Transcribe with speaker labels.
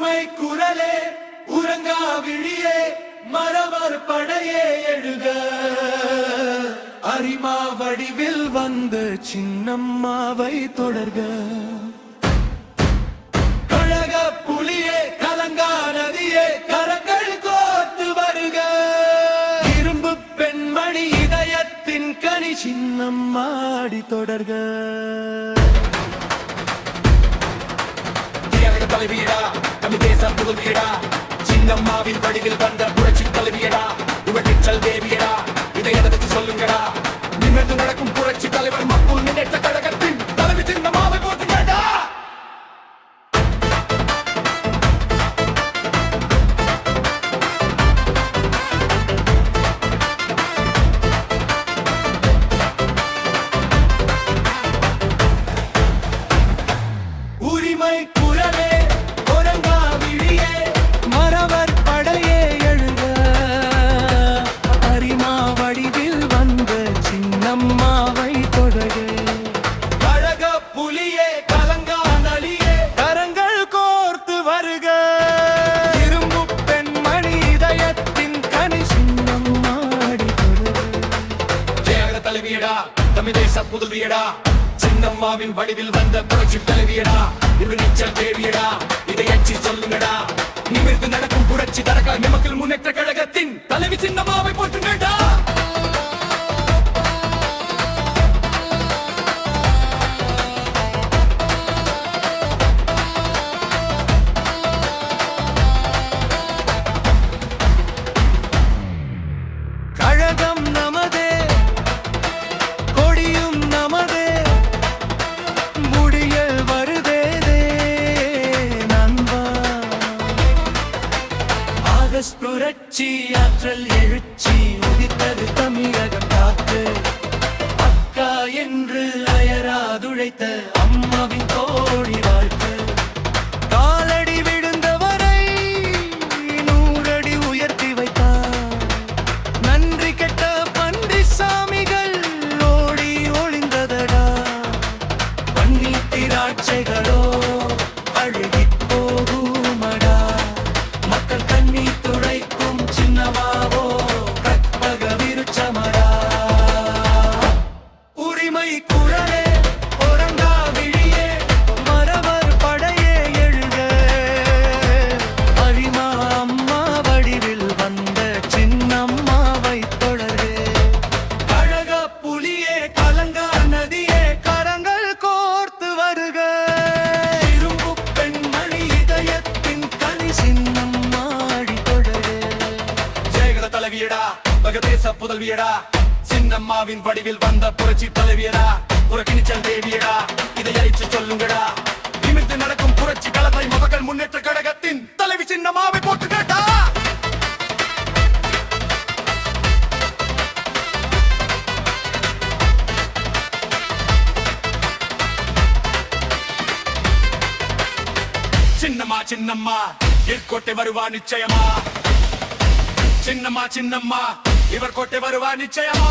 Speaker 1: உரிமை குரலே உறங்கா விழியே மறவர் படையே எழுக அரிமா வடிவில் வந்து சின்னம்மாவை தொடர்க கழக புலியே கலங்கா நதியே கரங்கள் கோர்த்து வருக இரும்பு பெண்மணி இதயத்தின் கனி சின்னம்மாடி தொடர்க தலைவியடா தமிழ் தேசம் புதுவியடா சின்னம்மாவின் வடிவில் வந்த புரட்சி தலைவியடா உவட்டிச்சல் தேவியடா இதை எதற்கு சொல்லுங்கடா நிமிர்ந்து நடக்கும் புரட்சி தலைவர் மக்கள் முன்னேற்ற கழகத்தின் தலைவி சின்னம்மாவை போற்றுங்கடா உரிமை குரலே உறங்கா விழியே மறவர் படையே எழுக அரிமா வடிவில் வந்த சின்னம்மாவை தொடர்க கழக புலியே கலங்கா நலியே கரங்கள் கோர்த்து வருக இரும்பு பெண்மணி இதயத்தின் கனி சின்னம்மாடி தொடர்க ஜெயகர தலைவியடா தமிழ் தேச புதுவியடா சின்னம்மாவின் வடிவில் வந்த புரட்சி தலைவியடா இவரு நீச்சல் தேவியடா இதை எச்சி சொல்லுங்கடா நிமிர்ந்து நடக்கும் புரட்சி தரக மக்கள் முன்னேற்ற கழகத்தின் தலைவி சின்னம்மாவை போற்றுங்கடா கழகம் நமதே கொடியும் நமதே முடியல் வருதேதே நண்பா ஆகஸ்ட் புரட்சி ஆற்றல் எழுச்சி உதித்தது தமிழகம் காத்து அக்கா என்று அயராதுழைத்த அம்மாவின் தோழி வாழ்த்து காலடி விழுந்தவரை 100 அடி உயர்த்தி வைத்தார் நன்றி கெட்ட பன்றி சாமிகள் ஓடி ஒளிந்ததடா பன்னீர் திராட்சைகளோ அழுகிப் போகுமடா மக்கள் கண்ணீர் துடைக்கும் சின்னமாவோ கற்பக விருட்சமடா உரிமை குரலே உறங்கா விழியே மறவர் படையே எழுக அரிமா அம்மா வடிவில் வந்த சின்னம்மாவை தொடர்க கழக புலியே கலங்கா நதியே கரங்கள் கோர்த்து வருக இரும்பு பெண்மணி இதயத்தின் கனி சின்னம்மாடி தொடர்க ஜெயகர தலைவியடா பகதேச புதல்வியடா சின்னம்மாவின் வடிவில் வந்த புரட்சி தலைவியடா புரட்சிச்சல் தேவியடா இதை அழிச்சு சொல்லுங்கடா நிமிர்ந்து நடக்கும் புரட்சி களத்தை மக்கள் முன்னேற்ற கழகத்தின் தலைவி சின்னம்மாவை போற்றுங்கடா சின்னம்மா சின்னம்மா இற்கோட்டை வருவா நிச்சயமா சின்னம்மா சின்னம்மா இவர் கோட்டை வருவா நிச்சயமா